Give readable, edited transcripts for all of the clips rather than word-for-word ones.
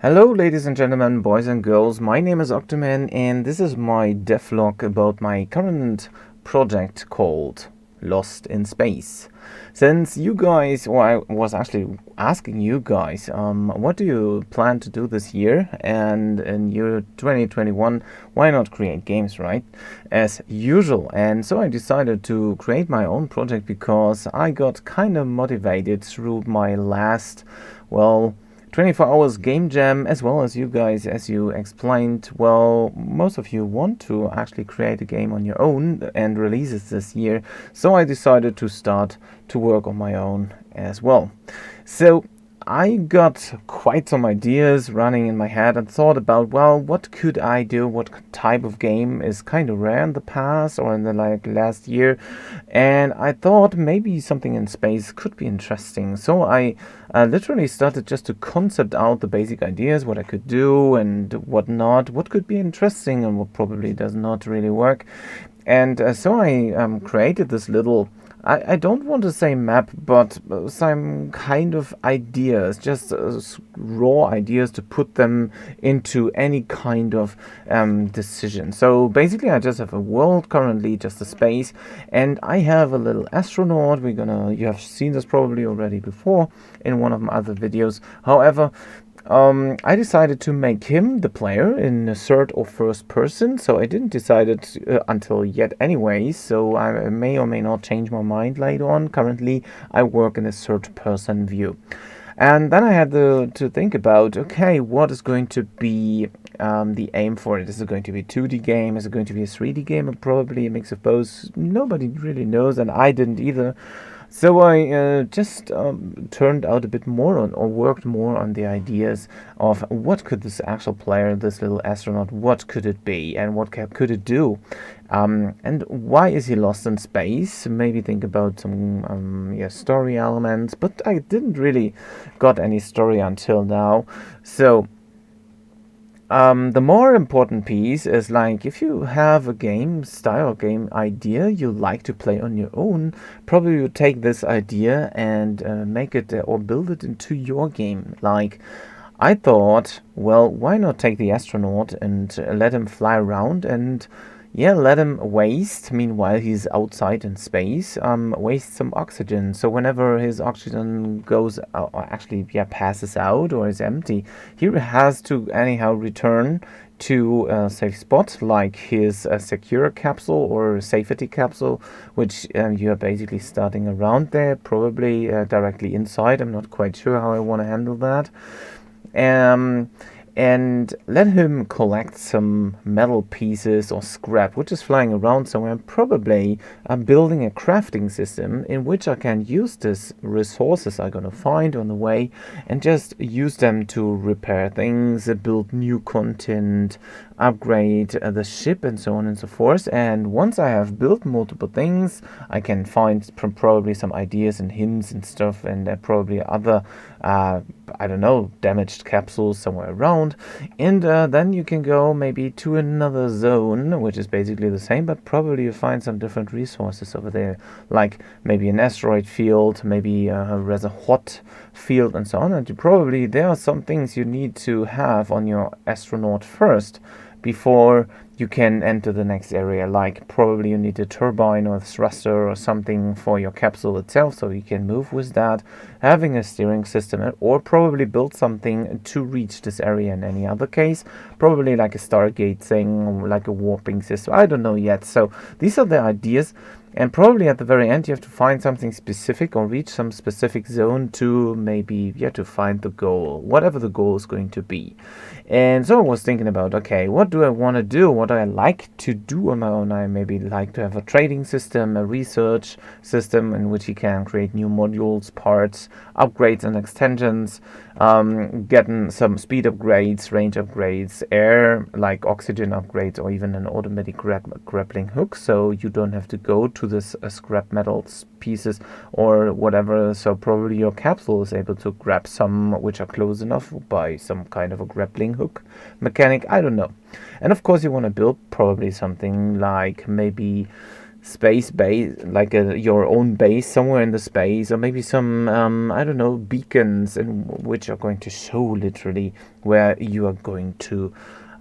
Hello ladies and gentlemen, boys and girls, my name is OctoMan and this is my devlog about my current project called Lost in Space. Since you guys, or I was actually asking you guys, what do you plan to do this year? And in year 2021, why not create games, right? As usual. And so I decided to create my own project because I got kind of motivated through my last, 24 hours game jam, as well as you guys, as you explained. Well, most of you want to actually create a game on your own and release it this year, so I decided to start to work on my own as well. So I got quite some ideas running in my head and thought about, well, what could I do? What type of game is kind of rare in the past or in the last year? And I thought maybe something in space could be interesting. So I literally started just to concept out the basic ideas, what I could do and what not, what could be interesting and what probably does not really work. And so I created this little, I don't want to say map, but some kind of ideas, just raw ideas to put them into any kind of decision. So basically I just have a world currently, just a space, and I have a little astronaut. You have seen this probably already before in one of my other videos. However, I decided to make him the player in a third or first person, so I didn't decide it until yet anyway, so I may or may not change my mind later on. Currently, I work in a third person view. And then I had to think about, okay, what is going to be the aim for it? Is it going to be a 2D game? Is it going to be a 3D game? Or probably a mix of both. Nobody really knows, and I didn't either. So I just turned out a bit more on, or worked more on the ideas of what could this actual player, this little astronaut, what could it be, and what could it do, and why is he lost in space? Maybe think about some story elements, but I didn't really got any story until now. So the more important piece is, like, if you have a game style, game idea you like to play on your own, probably you take this idea and make it or build it into your game. Like, I thought, well, why not take the astronaut and let him fly around and let him waste, meanwhile he's outside in space, waste some oxygen. So whenever his oxygen goes, or actually, passes out or is empty, he has to anyhow return to a safe spot, like his secure capsule or safety capsule, which you are basically starting around there, probably directly inside. I'm not quite sure how I want to handle that. And let him collect some metal pieces or scrap which is flying around somewhere. And probably I'm building a crafting system in which I can use these resources I'm gonna find on the way and just use them to repair things, build new content, upgrade the ship, and so on and so forth. And once I have built multiple things, I can find probably some ideas and hints and stuff, and probably other I don't know, damaged capsules somewhere around, and then you can go maybe to another zone which is basically the same, but probably you find some different resources over there, like maybe an asteroid field, maybe a rather hot field, and so on. And there are some things you need to have on your astronaut first before you can enter the next area. Like, probably you need a turbine or a thruster or something for your capsule itself, so you can move with that, having a steering system, or probably build something to reach this area. In any other case, probably like a Stargate thing, like a warping system, I don't know yet. So these are the ideas. And probably at the very end you have to find something specific or reach some specific zone to maybe to find the goal, whatever the goal is going to be. And so I was thinking about, okay, what do I want to do? What do I like to do on my own? I maybe like to have a trading system, a research system in which you can create new modules, parts, upgrades and extensions, getting some speed upgrades, range upgrades, air, like oxygen upgrades, or even an automatic grappling hook, so you don't have to go to this scrap metals pieces or whatever. So probably your capsule is able to grab some which are close enough by some kind of a grappling hook mechanic, I don't know. And of course you want to build probably something like maybe space base, like your own base somewhere in the space, or maybe some I don't know, beacons, which are going to show literally where you are going to.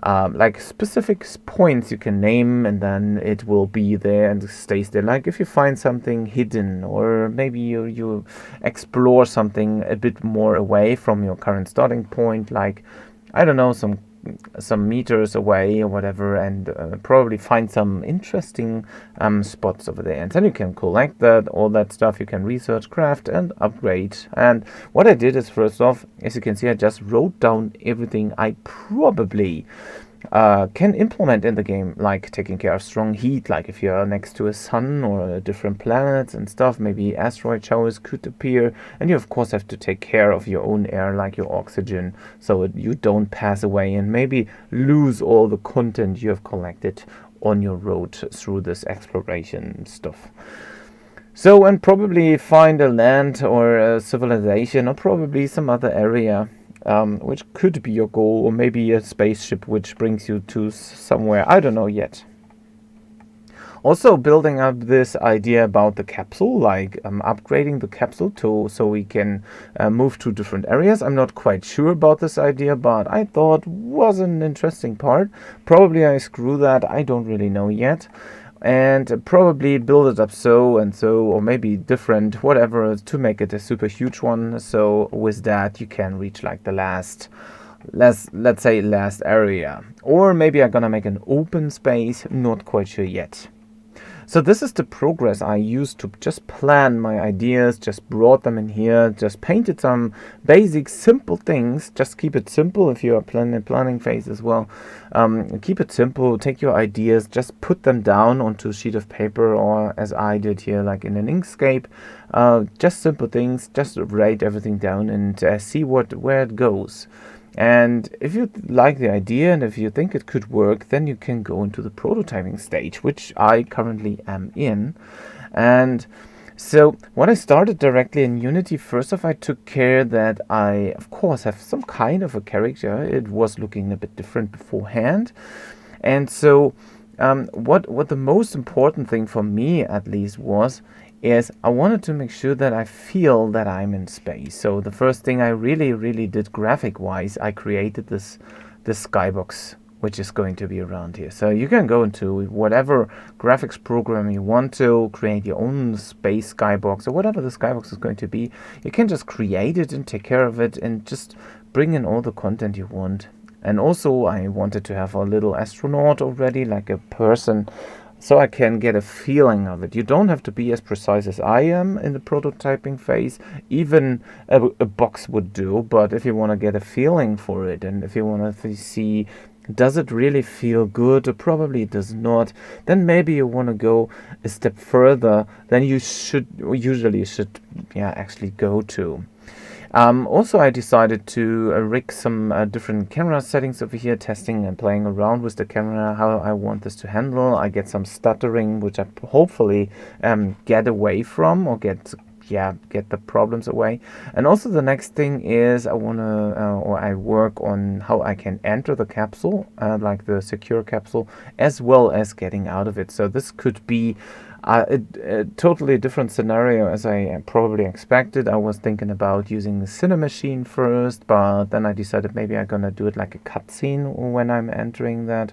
Like specific points you can name, and then it will be there and stays there. Like if you find something hidden, or maybe you explore something a bit more away from your current starting point, like I don't know, some meters away or whatever, and probably find some interesting spots over there, and then you can collect all that stuff. You can research, craft, and upgrade. And what I did is, first off, as you can see, I just wrote down everything I probably can implement in the game, like taking care of strong heat, like if you're next to a sun or different planets and stuff, maybe asteroid showers could appear, and you of course have to take care of your own air, like your oxygen, so you don't pass away and maybe lose all the content you have collected on your road through this exploration stuff. So, and probably find a land or a civilization, or probably some other area, which could be your goal, or maybe a spaceship which brings you to somewhere, I don't know yet. Also building up this idea about the capsule, like upgrading the capsule so we can move to different areas. I'm not quite sure about this idea, but I thought was an interesting part. Probably I screw that, I don't really know yet. And probably build it up so and so, or maybe different, whatever, to make it a super huge one. So with that you can reach like the last, let's say last area. Or maybe I'm gonna make an open space, not quite sure yet. So this is the progress I used to just plan my ideas, just brought them in here, just painted some basic simple things. Just keep it simple if you are planning phase as well. Keep it simple, take your ideas, just put them down onto a sheet of paper, or as I did here, like in an Inkscape. Just simple things, just write everything down and see where it goes. And if you like the idea and if you think it could work, then you can go into the prototyping stage, which I currently am in. And so what I started directly in Unity, first off, I took care that I, of course, have some kind of a character. It was looking a bit different beforehand. And so what the most important thing for me, at least, is I wanted to make sure that I feel that I'm in space. So the first thing I really did graphic wise, I created this Skybox, which is going to be around here. So you can go into whatever graphics program you want to create your own space Skybox, or whatever the Skybox is going to be. You can just create it and take care of it and just bring in all the content you want. And also I wanted to have a little astronaut already, like a person, so I can get a feeling of it. You don't have to be as precise as I am in the prototyping phase. Even a box would do, but if you want to get a feeling for it, and if you want to see, does it really feel good, or probably it does not, then maybe you want to go a step further than you usually should actually go to. Also, I decided to rig some different camera settings over here, testing and playing around with the camera, how I want this to handle. I get some stuttering, which I hopefully get away from, or get the problems away. And also the next thing is I work on how I can enter the capsule, like the secure capsule, as well as getting out of it. So this could be a totally different scenario as I probably expected. I was thinking about using the Cinemachine first, but then I decided maybe I'm gonna do it like a cutscene when I'm entering that.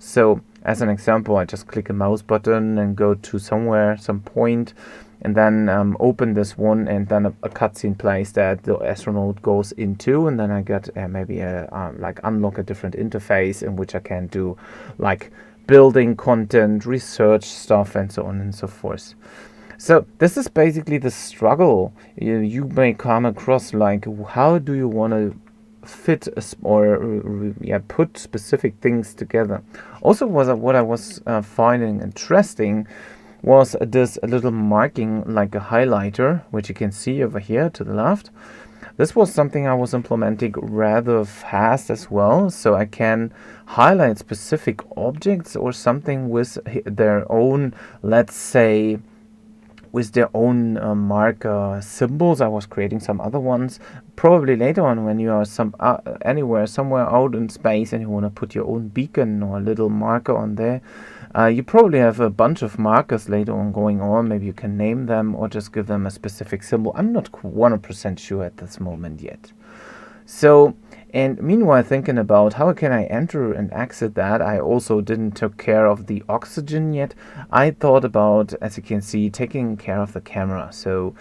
So as an example, I just click a mouse button and go to somewhere, some point, and then open this one, and then a cutscene plays that the astronaut goes into, and then I get maybe like unlock a different interface in which I can do like building content, research stuff, and so on and so forth. So this is basically the struggle you may come across, like how do you want to fit put specific things together. Also, what I was finding interesting was this little marking, like a highlighter, which you can see over here to the left. This was something I was implementing rather fast as well, so I can highlight specific objects or something with their own, let's say, with their own marker symbols. I was creating some other ones. Probably later on, when you are somewhere out in space and you want to put your own beacon or a little marker on there, You probably have a bunch of markers later on going on. Maybe you can name them or just give them a specific symbol. I'm not 100% sure at this moment yet. So, and meanwhile thinking about how can I enter and exit that, I also didn't take care of the oxygen yet. I thought about, as you can see, taking care of the camera. So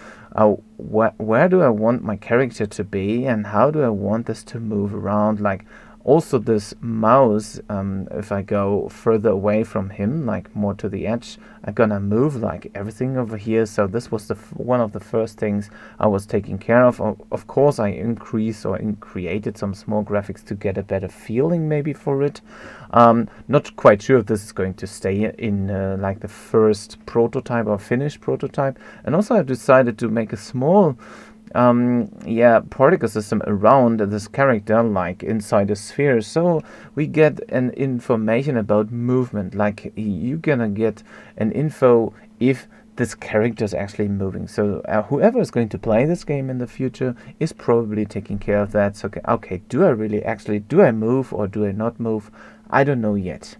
where do I want my character to be and how do I want this to move around? Like also this mouse, if I go further away from him, like more to the edge, I'm gonna move like everything over here. So this was the one of the first things I was taking care of. Of course, I increased or created some small graphics to get a better feeling maybe for it. Not quite sure if this is going to stay in like the first prototype or finished prototype. And also I decided to make a small particle system around this character, like inside a sphere, so we get an information about movement, like you're gonna get an info if this character is actually moving. So whoever is going to play this game in the future is probably taking care of that. So okay, do I move or do I not move? I don't know yet.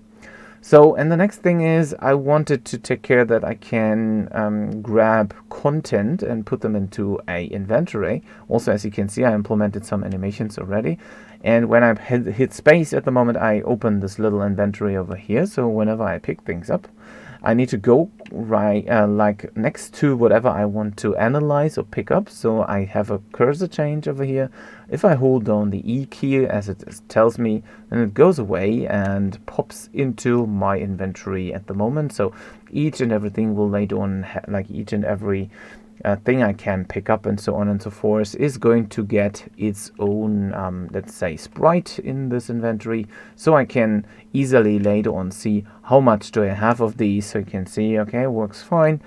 So, and the next thing is I wanted to take care that I can grab content and put them into a inventory. Also, as you can see, I implemented some animations already. And when I hit space at the moment, I open this little inventory over here. So whenever I pick things up, I need to go right like next to whatever I want to analyze or pick up. So I have a cursor change over here. If I hold down the E key as it tells me, then it goes away and pops into my inventory at the moment. So each and everything will later on, like each and every thing I can pick up and so on and so forth is going to get its own, let's say, sprite in this inventory. So I can easily later on see how much do I have of these. So you can see, okay, works fine.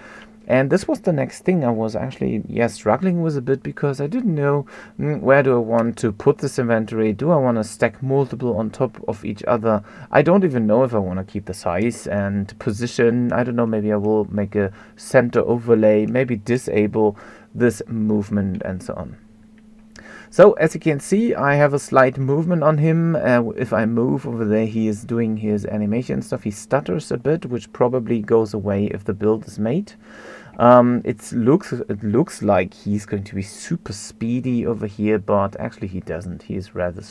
And this was the next thing I was actually, struggling with a bit because I didn't know where do I want to put this inventory. Do I want to stack multiple on top of each other? I don't even know if I want to keep the size and position. I don't know, maybe I will make a center overlay, maybe disable this movement and so on. So as you can see, I have a slight movement on him. If I move over there, he is doing his animation stuff. He stutters a bit, which probably goes away if the build is made. It looks like he's going to be super speedy over here, but actually he doesn't. He is rather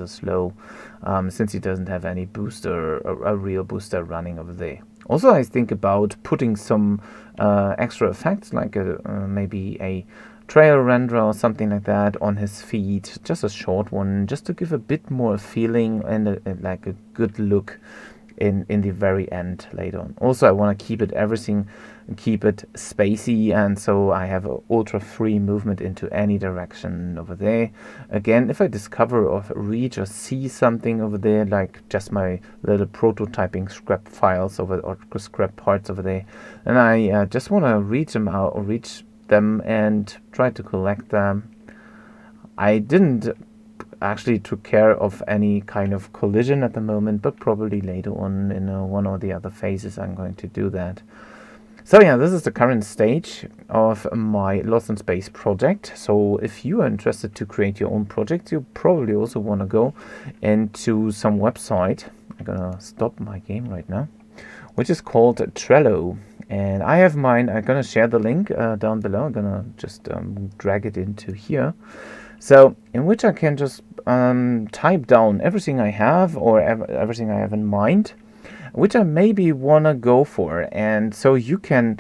slow, since he doesn't have any booster, a real booster running over there. Also, I think about putting some extra effects, like maybe a trail renderer or something like that on his feet, just a short one, just to give a bit more feeling and like a good look in the very end later on. Also, I want to keep it spacey, and so I have a ultra free movement into any direction over there. Again, if I discover or reach or see something over there, like just my little prototyping scrap files over or scrap parts over there, and I just want to reach them out or reach them and try to collect them. I didn't actually took care of any kind of collision at the moment, but probably later on in one or the other phases I'm going to do that. So yeah, this is the current stage of my Lost in Space project. So if you are interested to create your own project, you probably also want to go into some website. I'm gonna stop my game right now, which is called Trello. And I have mine. I'm gonna share the link down below. I'm gonna just drag it into here. So in which I can just type down everything I have or everything I have in mind, which I maybe want to go for. And so you can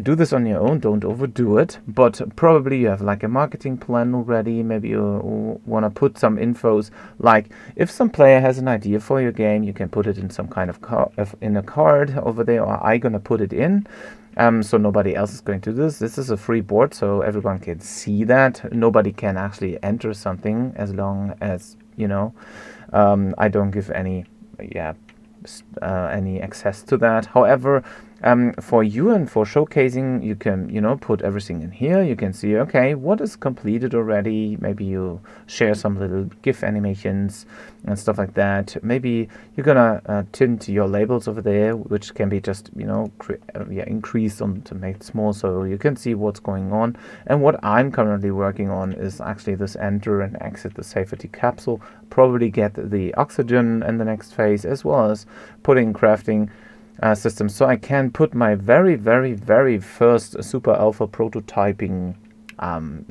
do this on your own, don't overdo it, but probably you have like a marketing plan already. Maybe you want to put some infos, like if some player has an idea for your game, you can put it in some kind of in a card over there, or I'm gonna put it in. So nobody else is going to do this. This is a free board, so everyone can see that. Nobody can actually enter something as long as, I don't give any access to that. However, for you and for showcasing, you can, put everything in here. You can see, okay, what is completed already. Maybe you share some little GIF animations and stuff like that. Maybe you're gonna tint your labels over there, which can be just, increased to make it small so you can see what's going on. And what I'm currently working on is actually this enter and exit the safety capsule. Probably get the oxygen in the next phase, as well as putting crafting system, so I can put my very first super alpha prototyping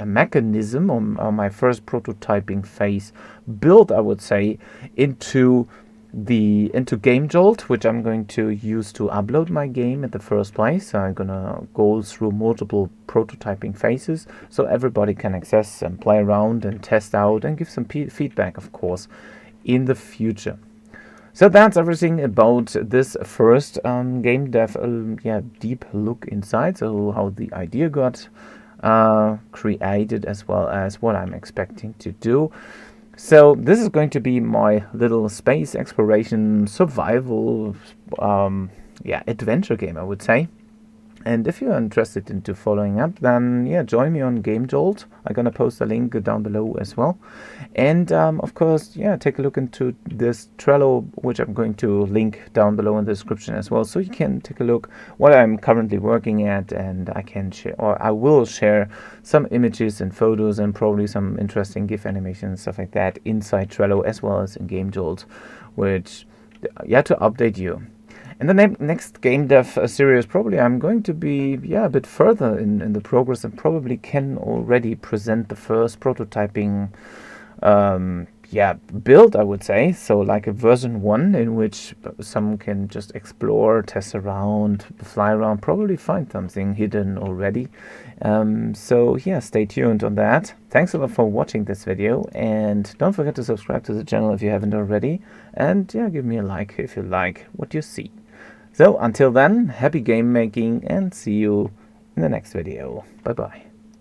mechanism, or my first prototyping phase build, I would say, into Game Jolt, which I'm going to use to upload my game in the first place. So I'm gonna go through multiple prototyping phases so everybody can access and play around and test out and give some feedback, of course, in the future. So that's everything about this first game dev deep look inside, so how the idea got created, as well as what I'm expecting to do. So this is going to be my little space exploration survival adventure game, I would say. And if you're interested into following up, then join me on Game Jolt. I'm gonna post a link down below as well. And of course, take a look into this Trello, which I'm going to link down below in the description as well, so you can take a look what I'm currently working at, and I can share, or I will share, some images and photos and probably some interesting GIF animations and stuff like that inside Trello as well as in Game Jolt, which to update you. In the next game dev series, probably I'm going to be a bit further in the progress, and probably can already present the first prototyping build, I would say. So like a version 1 in which some can just explore, test around, fly around, probably find something hidden already. So stay tuned on that. Thanks a lot for watching this video, and don't forget to subscribe to the channel if you haven't already, and give me a like if you like what you see. So until then, happy game making, and see you in the next video. Bye bye.